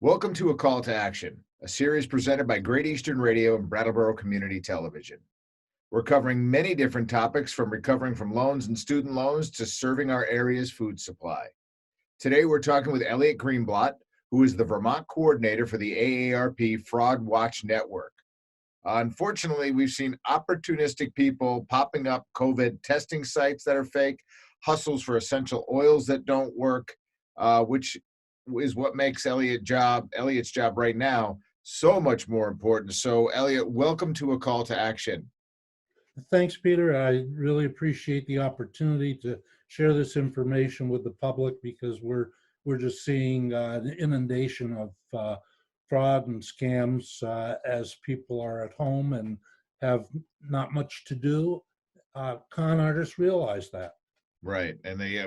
Welcome to A Call to Action, a series presented by Great Eastern Radio and Brattleboro Community Television. We're covering many different topics from recovering from loans and student loans to serving our area's food supply. Today, we're talking with Elliott Greenblott, who is the Vermont Coordinator for the AARP Fraud Watch Network. Unfortunately, we've seen opportunistic people popping up COVID testing sites that are fake, hustles for essential oils that don't work, which is what makes Elliott's job right now so much more important. So, Elliott, welcome to A Call to Action. Thanks, Peter. I really appreciate the opportunity to share this information with the public because we're just seeing an inundation of fraud and scams as people are at home and have not much to do. Con artists realize that. Right, and they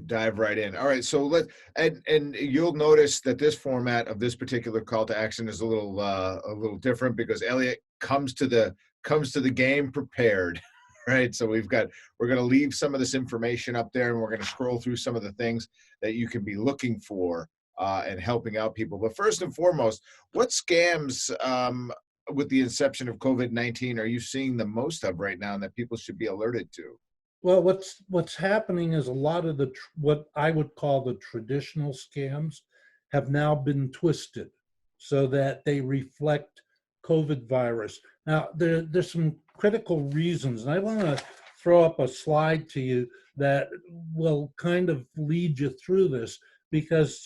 dive right in. All right, so and you'll notice that this format of this particular call to action is a little different because Elliott comes to the game prepared, right? So we're going to leave some of this information up there, and we're going to scroll through some of the things that you can be looking for and helping out people. But first and foremost, what scams with the inception of COVID-19 are you seeing the most of right now and that people should be alerted to? Well, what's happening is a lot of what I would call the traditional scams have now been twisted so that they reflect COVID virus. Now, there's some critical reasons, and I want to throw up a slide to you that will kind of lead you through this because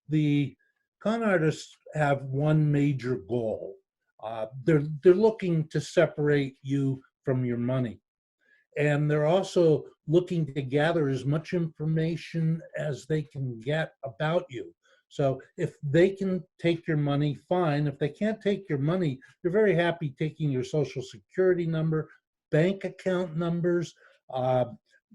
the con artists have one major goal. They're looking to separate you from your money. And they're also looking to gather as much information as they can get about you. So if they can take your money, fine. If they can't take your money, they're very happy taking your social security number, bank account numbers,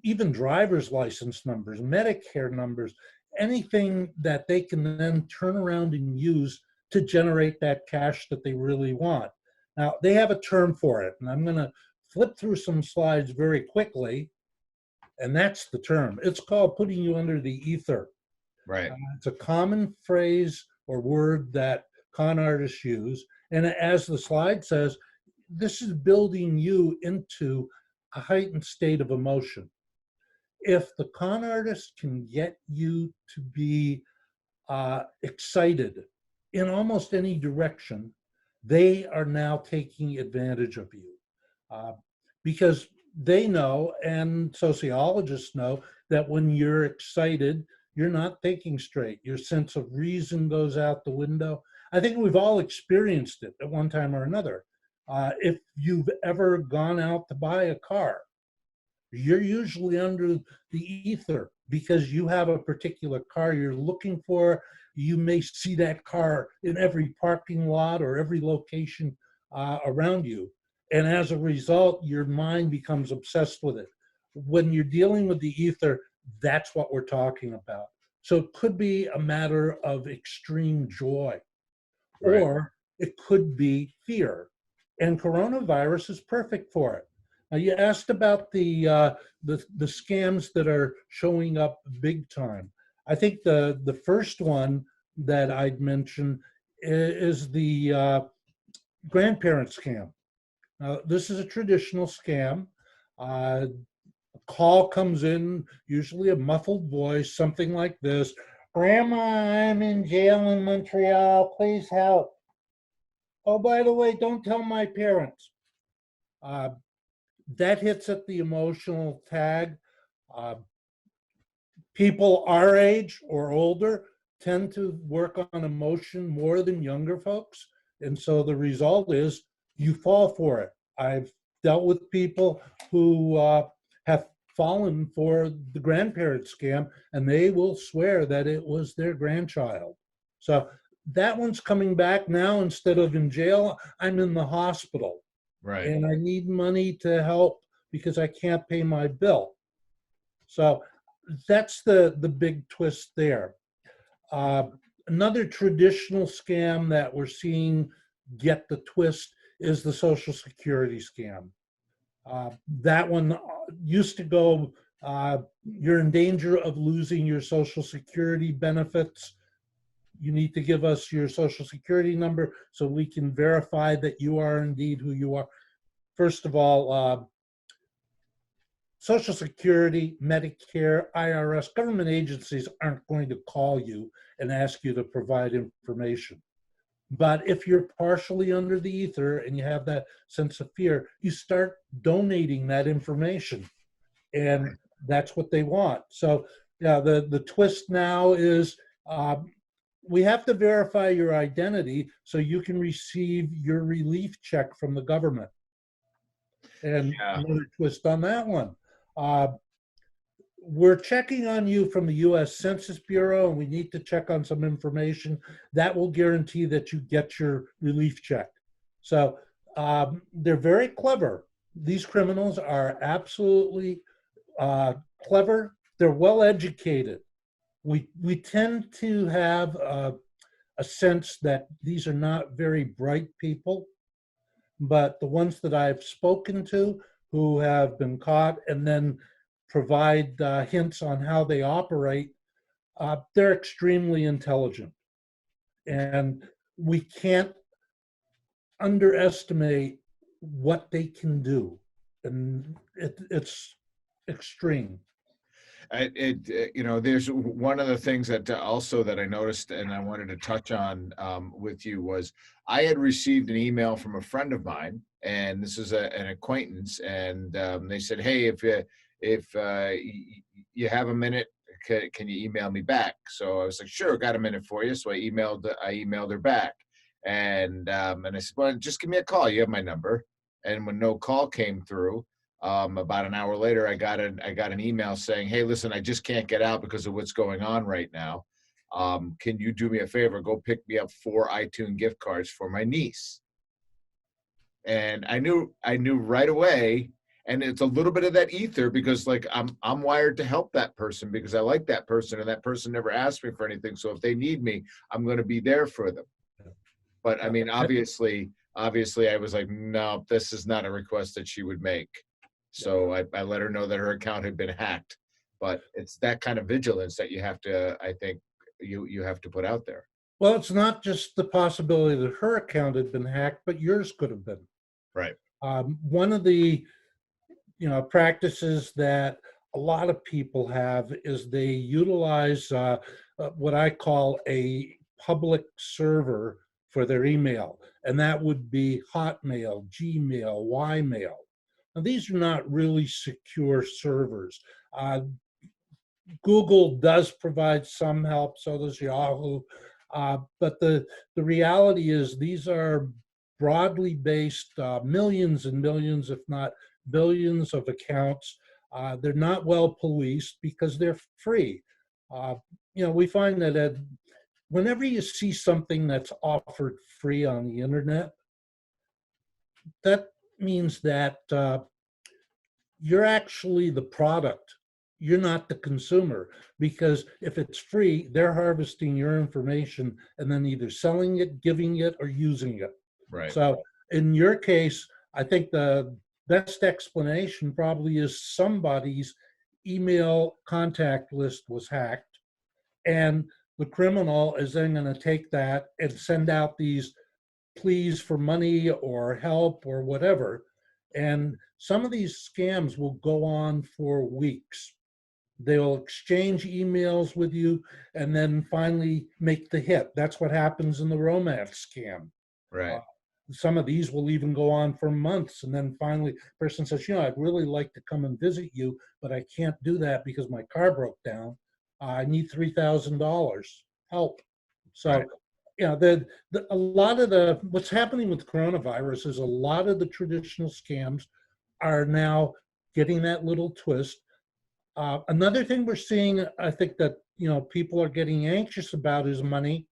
even driver's license numbers, Medicare numbers, anything that they can then turn around and use to generate that cash that they really want. Now, they have a term for it, and I'm going to flip through some slides very quickly, and that's the term. It's called putting you under the ether. Right. It's a common phrase or word that con artists use, and as the slide says, this is building you into a heightened state of emotion. If the con artist can get you to be excited in almost any direction, they are now taking advantage of you. Because they know, and sociologists know, that when you're excited, you're not thinking straight. Your sense of reason goes out the window. I think we've all experienced it at one time or another. If you've ever gone out to buy a car, you're usually under the ether because you have a particular car you're looking for. You may see that car in every parking lot or every location around you. And as a result, your mind becomes obsessed with it. When you're dealing with the ether, that's what we're talking about. So it could be a matter of extreme joy, Right. or it could be fear. And coronavirus is perfect for it. Now, you asked about the scams that are showing up big time. I think the first one that I'd mention is the grandparent scam. Now, this is a traditional scam. A call comes in, usually a muffled voice, something like this. Grandma, I'm in jail in Montreal. Please help. Oh, by the way, don't tell my parents. That hits at the emotional tag. People our age or older tend to work on emotion more than younger folks. And so the result is you fall for it. I've dealt with people who have fallen for the grandparent scam, and they will swear that it was their grandchild. So that one's coming back now. Instead of in jail, I'm in the hospital. Right. And I need money to help because I can't pay my bill. So that's the big twist there. Another traditional scam that we're seeing get the twist is the Social Security scam. That one used to go You're in danger of losing your Social Security benefits. You need to give us your Social Security number so we can verify that you are indeed who you are. First of all, Social Security, Medicare, IRS, government agencies aren't going to call you and ask you to provide information. But if you're partially under the ether and you have that sense of fear, you start donating that information. And that's what they want. So yeah, the twist now is we have to verify your identity so you can receive your relief check from the government. And another twist on that one. We're checking on you from the U.S. Census Bureau, and we need to check on some information that will guarantee that you get your relief check. So they're very clever. These criminals are absolutely clever. They're well educated. We tend to have a sense that these are not very bright people, but the ones that I've spoken to who have been caught and then provide hints on how they operate, they're extremely intelligent. And we can't underestimate what they can do. And it's extreme. There's one of the things that also that I noticed and I wanted to touch on with you was I had received an email from a friend of mine, and this is an acquaintance, and they said, hey, if you have a minute, can you email me back? So I was like, sure, got a minute for you. So I emailed her back, and I said, well, just give me a call. You have my number. And when no call came through, about an hour later, I got an email saying, hey, listen, I just can't get out because of what's going on right now. Can you do me a favor? Go pick me up 4 iTunes gift cards for my niece. And I knew right away. And it's a little bit of that ether because like I'm wired to help that person because I like that person and that person never asked me for anything. So if they need me, I'm going to be there for them. But I mean, obviously I was like, no, this is not a request that she would make. So I let her know that her account had been hacked. But it's that kind of vigilance that you have to, I think, you have to put out there. Well, it's not just the possibility that her account had been hacked, but yours could have been. Right. One of the practices that a lot of people have is they utilize what I call a public server for their email, and that would be Hotmail, Gmail, Ymail. Now, these are not really secure servers. Google does provide some help, so does Yahoo, but the reality is these are broadly based, millions and millions, if not billions of accounts. They're not well policed because they're free. We find that whenever you see something that's offered free on the internet, that means that you're actually the product. You're not the consumer, because if it's free, they're harvesting your information and then either selling it, giving it, or using it. Right. So in your case, I think the best explanation probably is somebody's email contact list was hacked, and the criminal is then going to take that and send out these pleas for money or help or whatever. And some of these scams will go on for weeks. They'll exchange emails with you and then finally make the hit. That's what happens in the romance scam. Right. Some of these will even go on for months, and then finally the person says, I'd really like to come and visit you, but I can't do that because my car broke down. I need $3,000 help. So, right. A lot of what's happening with coronavirus is a lot of the traditional scams are now getting that little twist. Another thing we're seeing, I think that, people are getting anxious about is money.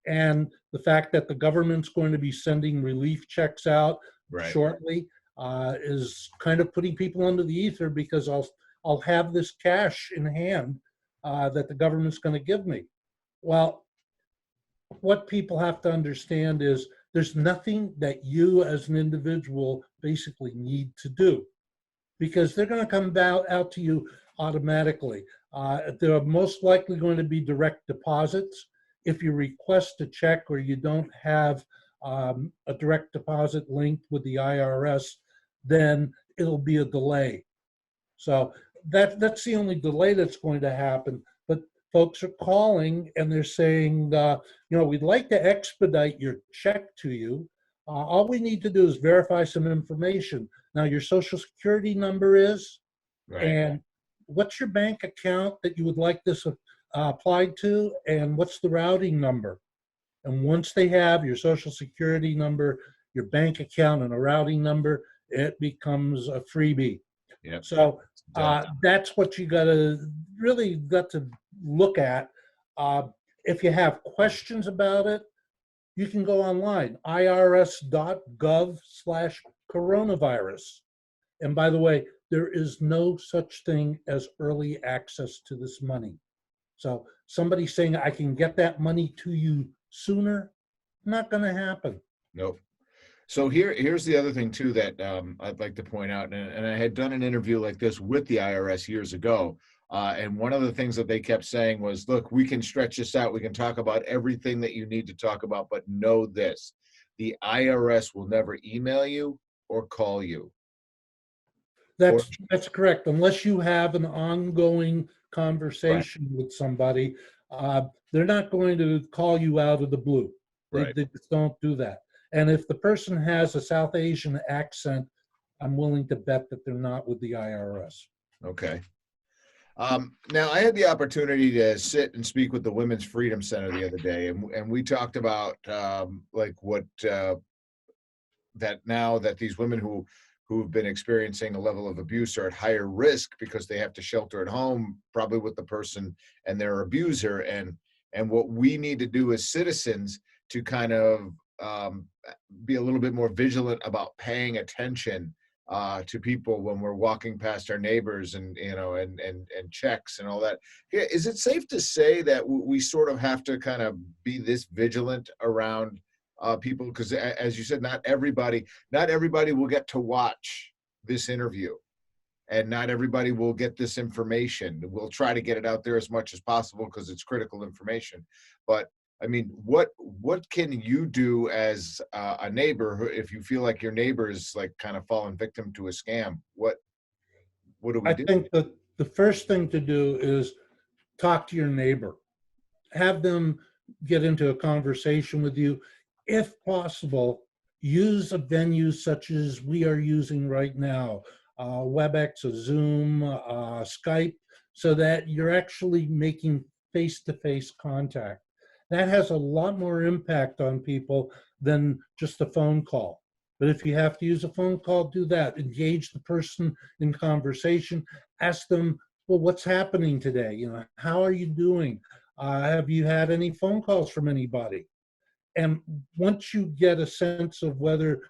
And the fact that the government's going to be sending relief checks out shortly is kind of putting people under the ether, because I'll have this cash in hand that the government's going to give me. Well, what people have to understand is there's nothing that you as an individual basically need to do. because they're going to come out to you automatically. They're most likely going to be direct deposits. If you request a check or you don't have a direct deposit linked with the IRS, then it'll be a delay. So that's the only delay that's going to happen. But folks are calling and they're saying, we'd like to expedite your check to you. All we need to do is verify some information. Now, your social security number is, Right. and what's your bank account that you would like this applied to, and what's the routing number? And once they have your social security number, your bank account, and a routing number, it becomes a freebie. Yep. So that's what you got to look at. If you have questions about it, you can go online, irs.gov/coronavirus. And by the way, there is no such thing as early access to this money. So somebody saying I can get that money to you sooner, not going to happen. Nope. So here's the other thing too that I'd like to point out, and I had done an interview like this with the IRS years ago, and one of the things that they kept saying was, look, we can stretch this out, we can talk about everything that you need to talk about, but know this, the IRS will never email you or call you. That's correct, unless you have an ongoing conversation with somebody. They're not going to call you out of the blue. They just don't do that. And if the person has a South Asian accent, I'm willing to bet that they're not with the IRS. Okay. Now, I had the opportunity to sit and speak with the Women's Freedom Center the other day, and we talked about that now that these women who've been experiencing a level of abuse are at higher risk because they have to shelter at home, probably with the person and their abuser, and what we need to do as citizens to kind of be a little bit more vigilant about paying attention to people when we're walking past our neighbors, and checks and all that. Is it safe to say that we sort of have to kind of be this vigilant around people? Because as you said, not everybody will get to watch this interview, and not everybody will get this information. We'll try to get it out there as much as possible because it's critical information. But I mean, what can you do as a neighbor if you feel like your neighbor is like kind of fallen victim to a scam? What do we do? I think that the first thing to do is talk to your neighbor. Have them get into a conversation with you. If possible, use a venue such as we are using right now, WebEx, a Zoom, Skype, so that you're actually making face-to-face contact. That has a lot more impact on people than just a phone call. But if you have to use a phone call, do that. Engage the person in conversation. Ask them, well, what's happening today? How are you doing? Have you had any phone calls from anybody? And once you get a sense of whether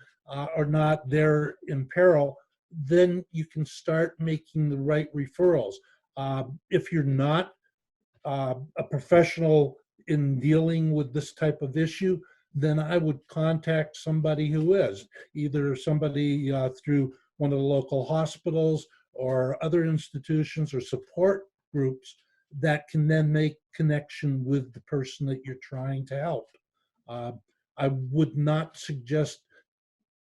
or not they're in peril, then you can start making the right referrals. If you're not a professional in dealing with this type of issue, then I would contact somebody who is, either somebody through one of the local hospitals or other institutions or support groups that can then make connection with the person that you're trying to help. I would not suggest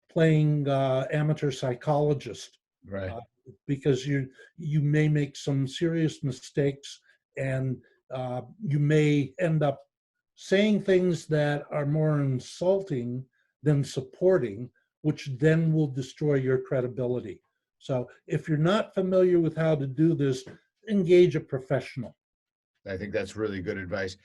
playing amateur psychologist, Right. because you may make some serious mistakes, and you may end up saying things that are more insulting than supporting, which then will destroy your credibility. So if you're not familiar with how to do this, engage a professional. I think that's really good advice.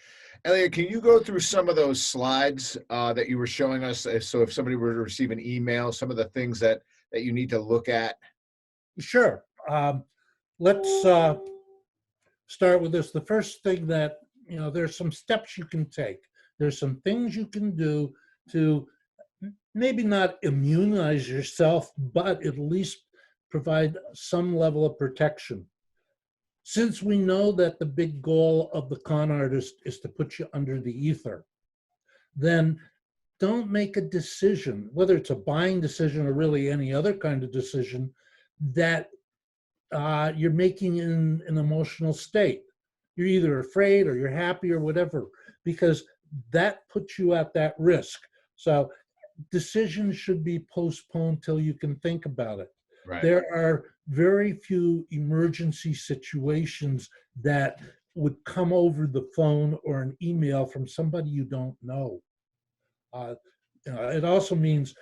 Elliott, can you go through some of those slides that you were showing us? So if somebody were to receive an email, some of the things that you need to look at? Sure. Let's start with this. The first thing that, there's some steps you can take. There's some things you can do to maybe not immunize yourself, but at least provide some level of protection. Since we know that the big goal of the con artist is to put you under the ether, then don't make a decision, whether it's a buying decision or really any other kind of decision, that you're making in an emotional state. You're either afraid or you're happy or whatever, because that puts you at that risk. So decisions should be postponed till you can think about it. Right. There are very few emergency situations that would come over the phone or an email from somebody you don't know. Uh, it also means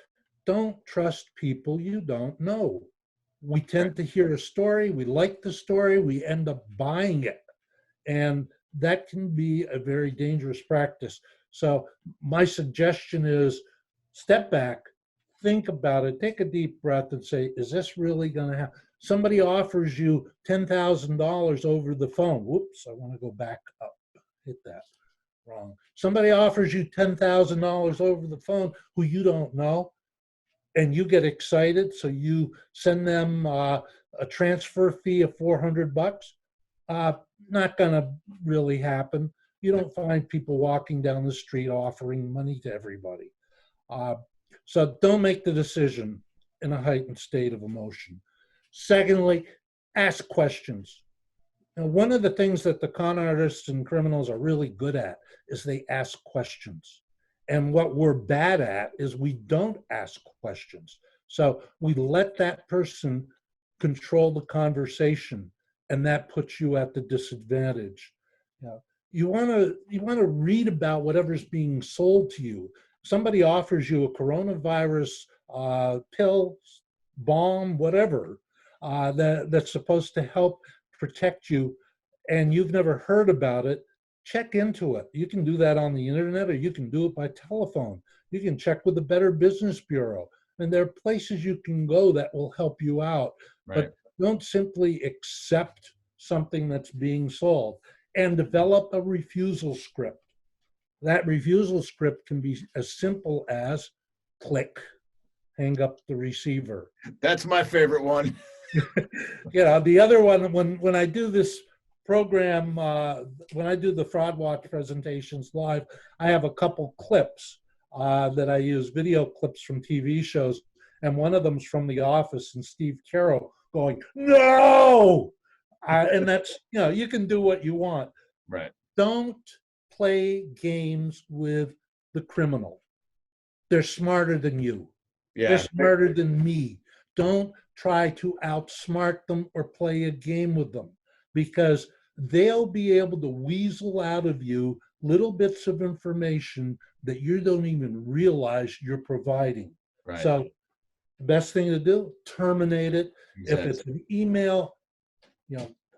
don't trust people you don't know. We tend to hear a story, we like the story, we end up buying it. And that can be a very dangerous practice. So my suggestion is step back, think about it, take a deep breath and say, is this really going to happen? Somebody offers you $10,000 over the phone. Whoops, I want to go back up. Hit that wrong. Somebody offers you $10,000 over the phone who you don't know, and you get excited, so you send them a transfer fee of $400. Not gonna really happen. You don't find people walking down the street offering money to everybody. So don't make the decision in a heightened state of emotion. Secondly, ask questions. Now, one of the things that the con artists and criminals are really good at is they ask questions. And what we're bad at is we don't ask questions. So we let that person control the conversation, and that puts you at the disadvantage. You want to read about whatever's being sold to you. Somebody offers you a coronavirus pill, balm, whatever, that's supposed to help protect you, and you've never heard about it. Check into it. You can do that on the internet, or you can do it by telephone. You can check with the Better Business Bureau. And there are places you can go that will help you out. Right. But don't simply accept something that's being sold, and develop a refusal script. That refusal script can be as simple as click, hang up the receiver. That's my favorite one. The other one, when I do this program, when I do the Fraud Watch presentations live, I have a couple clips that I use, video clips from TV shows, and one of them's from The Office and Steve Carell going, no! And that's, you can do what you want. Right. Don't play games with the criminal. They're smarter than you. Yeah. They're smarter than me. Don't try to outsmart them or play a game with them, because they'll be able to weasel out of you little bits of information that you don't even realize you're providing. Right. So the best thing to do, terminate it. Exactly. If it's an email,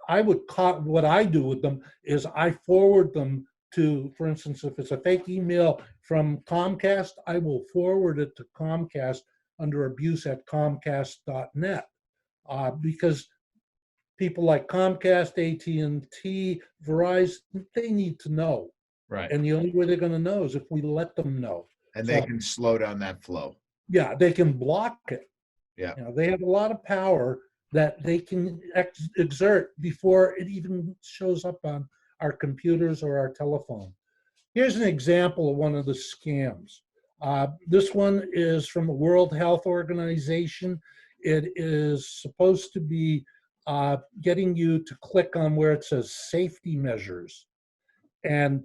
I would what I do with them is I forward them to, for instance, if it's a fake email from Comcast, I will forward it to Comcast under abuse@comcast.net, because people like Comcast, AT&T, Verizon, they need to know. Right. And the only way they're going to know is if we let them know. And they can slow down that flow. Yeah, they can block it. Yeah. They have a lot of power that they can exert before it even shows up on our computers or our telephone. Here's an example of one of the scams. This one is from the World Health Organization. It is supposed to be getting you to click on where it says safety measures. And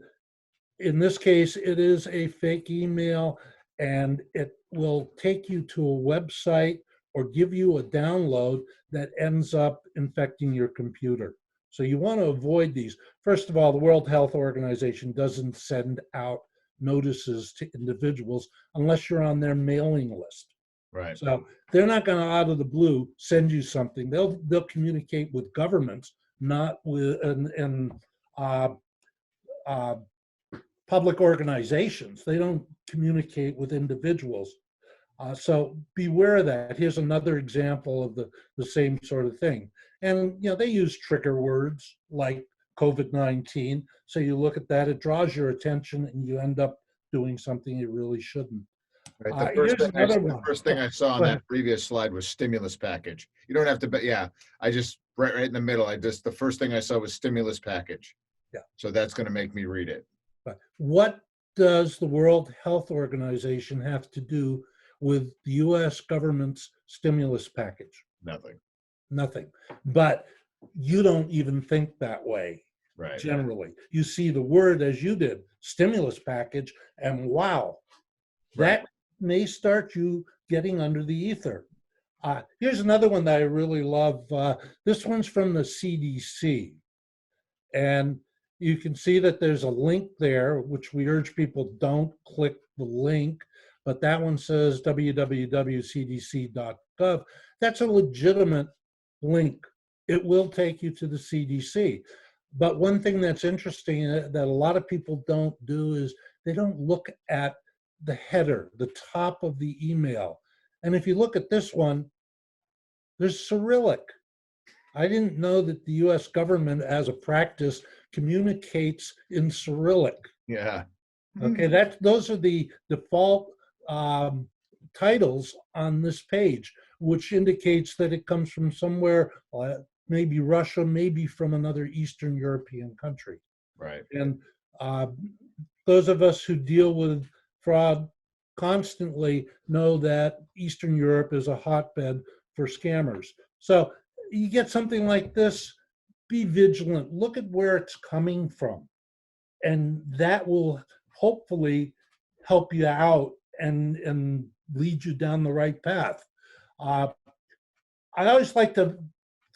in this case, it is a fake email, and it will take you to a website or give you a download that ends up infecting your computer. So you want to avoid these. First of all, the World Health Organization doesn't send out notices to individuals unless you're on their mailing list. Right. So they're not going to, out of the blue, send you something. They'll communicate with governments, not with public organizations. They don't communicate with individuals. So beware of that. Here's another example of the same sort of thing. And they use trigger words like COVID-19. So you look at that, it draws your attention, and you end up doing something you really shouldn't. Right. The first thing I saw on that previous slide was stimulus package. You don't have to, but yeah, I just right in the middle. The first thing I saw was stimulus package. Yeah. So that's going to make me read it. But what does the World Health Organization have to do with the U.S. government's stimulus package? Nothing. nothing. But you don't even think that way. Right. Generally, you see the word, as you did, stimulus package, and wow, Right. that may start you getting under the ether. Here's another one that I really love. This one's from the CDC. And you can see that there's a link there, which we urge people don't click the link, but that one says www.cdc.gov. That's a legitimate link. It will take you to the CDC. But one thing that's interesting that a lot of people don't do is they don't look at the header, the top of the email. And if you look at this one, there's Cyrillic. I didn't know that the US government, as a practice, communicates in Cyrillic. Yeah. Okay, those are the default titles on this page, which indicates that it comes from somewhere, maybe Russia, maybe from another Eastern European country. Right. And those of us who deal with fraud constantly know that Eastern Europe is a hotbed for scammers. So you get something like this, be vigilant, look at where it's coming from, and that will hopefully help you out and lead you down the right path. I always like to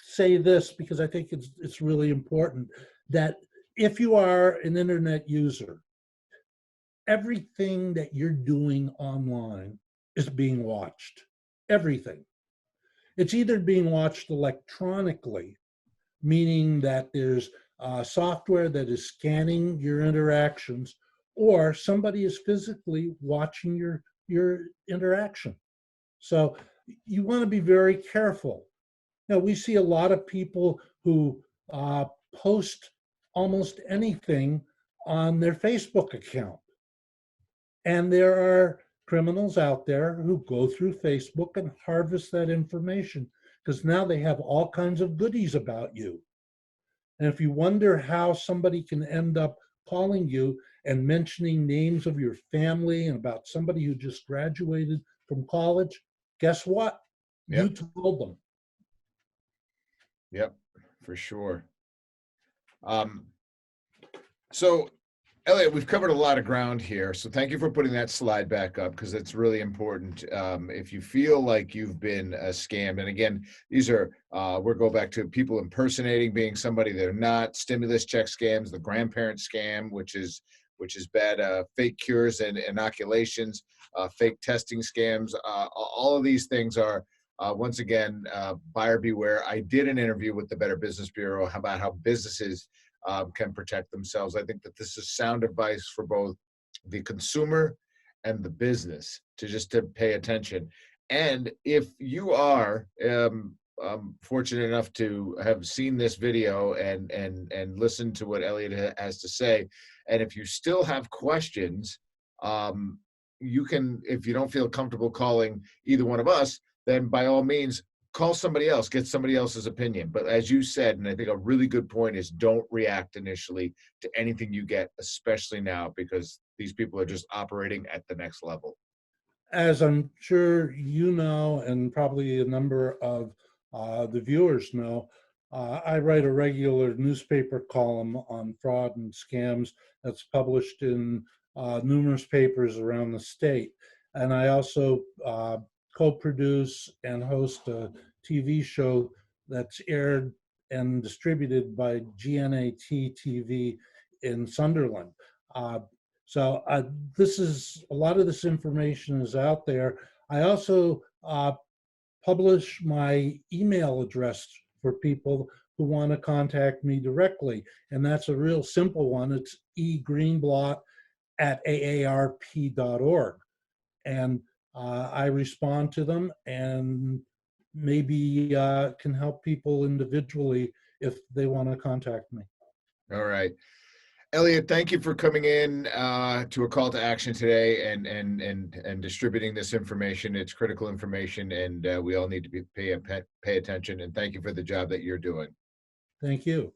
say this because I think it's really important, that if you are an internet user, everything that you're doing online is being watched. Everything. It's either being watched electronically, meaning that there's software that is scanning your interactions, or somebody is physically watching your interaction. So you want to be very careful. Now, we see a lot of people who post almost anything on their Facebook account. And there are criminals out there who go through Facebook and harvest that information, because now they have all kinds of goodies about you. And if you wonder how somebody can end up calling you and mentioning names of your family and about somebody who just graduated from college, guess what? Yep. You told them. Yep, for sure. So, Elliott, we've covered a lot of ground here. So thank you for putting that slide back up, because it's really important. If you feel like you've been scammed, and again, these are, we'll go back to people impersonating being somebody they're not, stimulus check scams, the grandparent scam, which is bad, fake cures and inoculations, fake testing scams. All of these things are, once again, buyer beware. I did an interview with the Better Business Bureau about how businesses can protect themselves. I think that this is sound advice for both the consumer and the business to pay attention. And if you are fortunate enough to have seen this video and listened to what Elliott has to say, and if you still have questions, you can, if you don't feel comfortable calling either one of us, then by all means, call somebody else, get somebody else's opinion. But as you said, and I think a really good point is, don't react initially to anything you get, especially now, because these people are just operating at the next level. As I'm sure you know, and probably a number of the viewers know, I write a regular newspaper column on fraud and scams that's published in numerous papers around the state. And I also co-produce and host a TV show that's aired and distributed by GNAT TV in Sunderland. So this is, a lot of this information is out there. I also publish my email address for people who want to contact me directly. And that's a real simple one. It's egreenblott@aarp.org. And I respond to them and maybe can help people individually if they want to contact me. All right. Elliott, thank you for coming in to a call to action today and distributing this information. It's critical information, and we all need to pay attention. And thank you for the job that you're doing. Thank you.